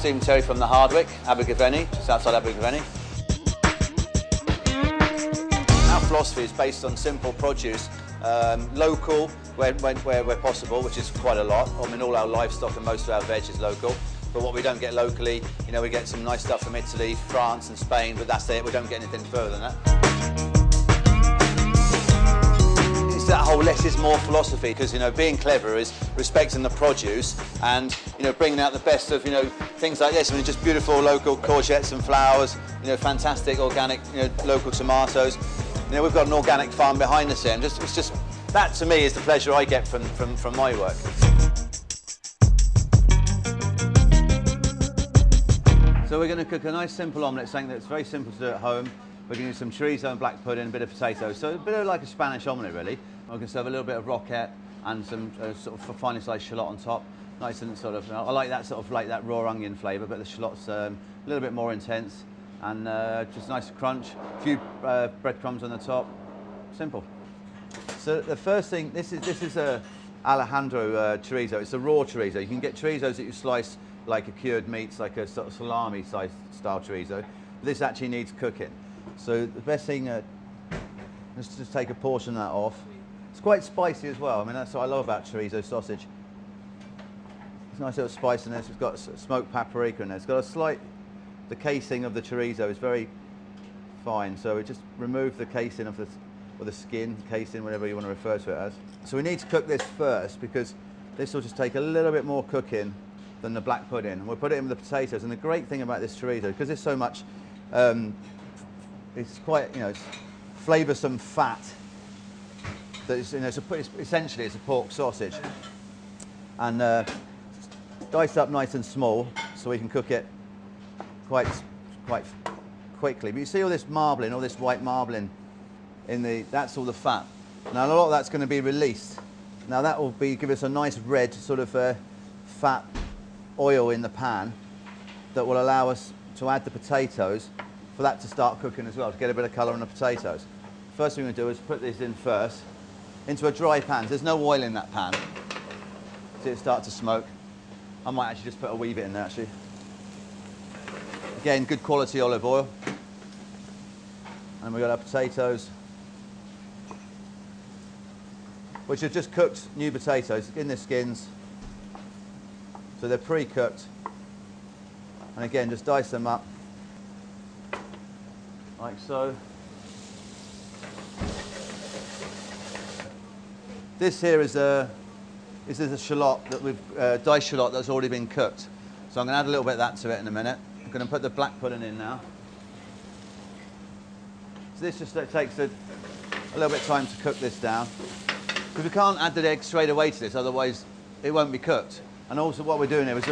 Stephen Terry from the Hardwick, Abergavenny, just outside Abergavenny. Our philosophy is based on simple produce, local where possible, which is quite a lot. I mean, all our livestock and most of our veg is local. But what we don't get locally, you know, we get some nice stuff from Italy, France and Spain, but that's it. We don't get anything further than that. It's that whole less is more philosophy, because, you know, being clever is respecting the produce and, you know, bringing out the best of, you know, things like this. I mean, just beautiful local courgettes and flowers, you know, fantastic organic, you know, local tomatoes. You know, we've got an organic farm behind us here, and it's just, that to me is the pleasure I get from my work. So we're going to cook a nice simple omelette, something that's very simple to do at home. We're going to use some chorizo and black pudding, a bit of potatoes, so a bit of like a Spanish omelette really. We're going to serve a little bit of roquette and some sort of finely sliced shallot on top. Nice and sort of, I like that sort of like that raw onion flavour, but the shallot's a little bit more intense and just nice crunch. A few breadcrumbs on the top. Simple. So the first thing, this is a Alejandro chorizo. It's a raw chorizo. You can get chorizos that you slice like a cured meats, like a sort of salami style chorizo. This actually needs cooking. So the best thing is to just take a portion of that off. It's quite spicy as well. I mean, that's what I love about chorizo sausage. It's nice little spiciness. It's got smoked paprika in there. It's got a slight, the casing of the chorizo is very fine. So we just remove the casing of the, or the skin, casing, whatever you want to refer to it as. So we need to cook this first because this will just take a little bit more cooking than the black pudding. And we'll put it in with the potatoes. And the great thing about this chorizo, because there's so much, it's quite, you know, it's flavoursome fat. That is, you know, essentially it's a pork sausage, and diced up nice and small, so we can cook it quite quickly. But you see all this marbling, all this white marbling in the, that's all the fat. Now a lot of that's going to be released. Now that will give us a nice red sort of fat oil in the pan that will allow us to add the potatoes for that to start cooking as well, to get a bit of colour on the potatoes. First thing we're going to do is put this in first into a dry pan. There's no oil in that pan. See it start to smoke. I might actually just put a wee bit in there actually. Again, good quality olive oil. And we've got our potatoes, which are just cooked new potatoes in the skins. So they're pre-cooked. And again, just dice them up like so. This here is a shallot that we've diced shallot that's already been cooked. So I'm going to add a little bit of that to it in a minute. I'm going to put the black pudding in now. So this just takes a little bit of time to cook this down, because we can't add the egg straight away to this, otherwise it won't be cooked. And also what we're doing here is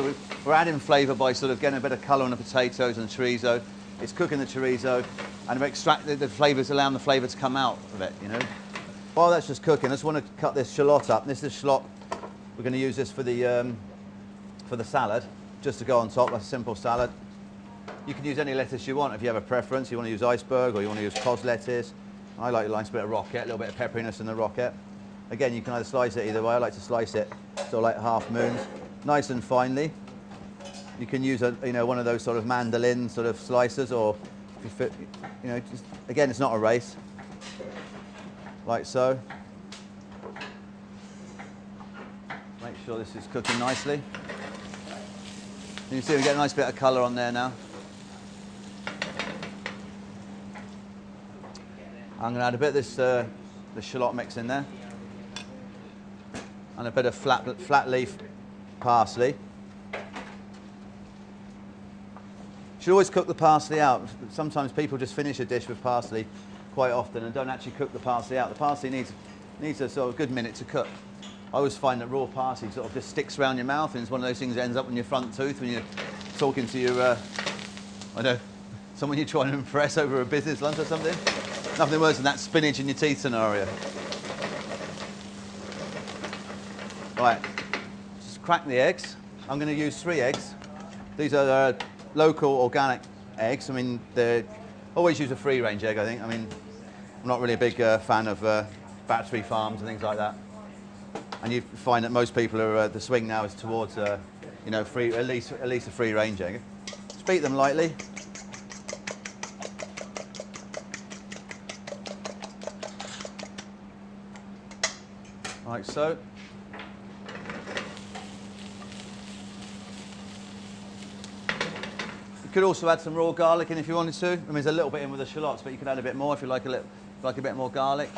we're adding flavour by sort of getting a bit of colour on the potatoes and the chorizo. It's cooking the chorizo, and we're extracting the flavours, allowing the flavour to come out of it, you know. While that's just cooking, I just want to cut this shallot up. This is shallot. We're going to use this for the salad, just to go on top, like a simple salad. You can use any lettuce you want if you have a preference. You want to use iceberg or you want to use cos lettuce. I like a nice bit of roquette, a little bit of pepperiness in the roquette. Again, you can either slice it either way. I like to slice it sort of like half moons, nice and finely. You can use one of those sort of mandolin sort of slicers, or if you fit, you know, just, again, it's not a race. Like so. Make sure this is cooking nicely. You can see we get a nice bit of colour on there now. I'm going to add a bit of this the shallot mix in there, and a bit of flat leaf parsley. Should always cook the parsley out. Sometimes people just finish a dish with parsley quite often and don't actually cook the parsley out. The parsley needs a sort of good minute to cook. I always find that raw parsley sort of just sticks around your mouth, and it's one of those things that ends up in your front tooth when you're talking to your, I know, someone you're trying to impress over a business lunch or something. Nothing worse than that spinach in your teeth scenario. Right, just crack the eggs. I'm going to use 3 eggs. These are local organic eggs. I mean, always use a free-range egg, I think. I mean, I'm not really a big fan of factory farms and things like that. And you find that most people are, the swing now is towards you know, at least a free range egg. Just beat them lightly. Like so. You could also add some raw garlic in if you wanted to. I mean, there's a little bit in with the shallots, but you could add a bit more if you like a bit more garlic.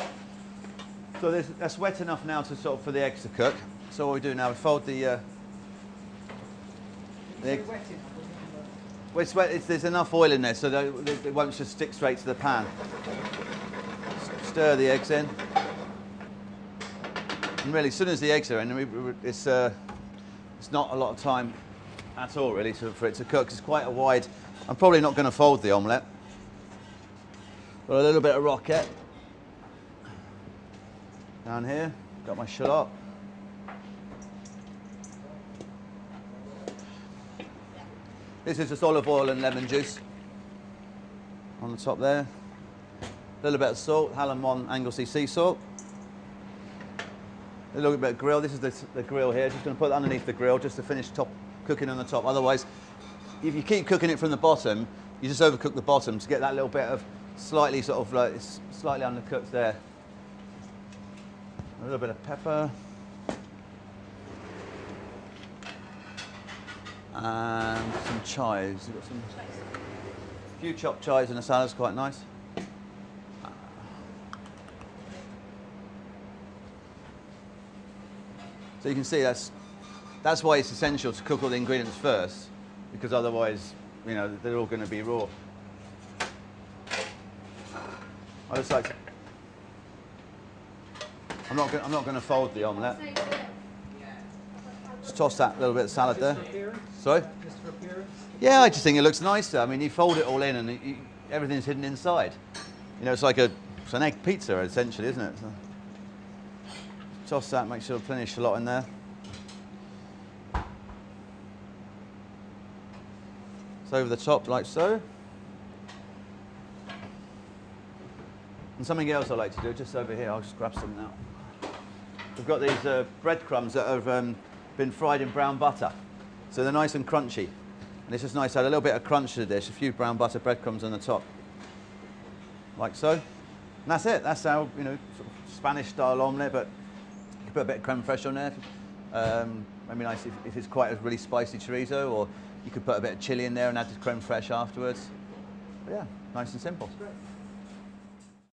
So that's wet enough now to sort of for the eggs to cook. So what we do now, we fold the egg. Well, it's wet. There's enough oil in there, so it won't just stick straight to the pan. Stir the eggs in. And really, as soon as the eggs are in, it's not a lot of time at all, really, for it to cook. It's quite a wide. I'm probably not going to fold the omelette. Got a little bit of rocket down here. Got my shallot. This is just olive oil and lemon juice on the top there. A little bit of salt, Hallamon Anglesey sea salt. A little bit of grill. This is the grill here. Just going to put it underneath the grill just to finish cooking on the top. Otherwise, if you keep cooking it from the bottom, you just overcook the bottom to get that little bit of slightly sort of like it's slightly undercooked there. A little bit of pepper. And some chives. We've got a few chopped chives in the salad's quite nice. So you can see that's why it's essential to cook all the ingredients first, because otherwise, you know, they're all going to be raw. I just like to, I'm not going to fold the omelette. Just toss that little bit of salad there. Sorry? Just for appearance? Yeah, I just think it looks nicer. I mean, you fold it all in and everything's hidden inside. You know, it's like it's an egg pizza essentially, isn't it? So, toss that, make sure plenty of shallot in there. It's over the top like so. And something else I like to do, just over here, I'll just grab some now. We've got these breadcrumbs that have been fried in brown butter. So they're nice and crunchy. And it's just nice to add a little bit of crunch to the dish, a few brown butter breadcrumbs on the top. Like so. And that's it. That's our, you know, sort of Spanish style omelette, but you can put a bit of creme fraiche on there. Maybe nice if it's quite a really spicy chorizo, or you could put a bit of chili in there and add the creme fraiche afterwards. But yeah, nice and simple.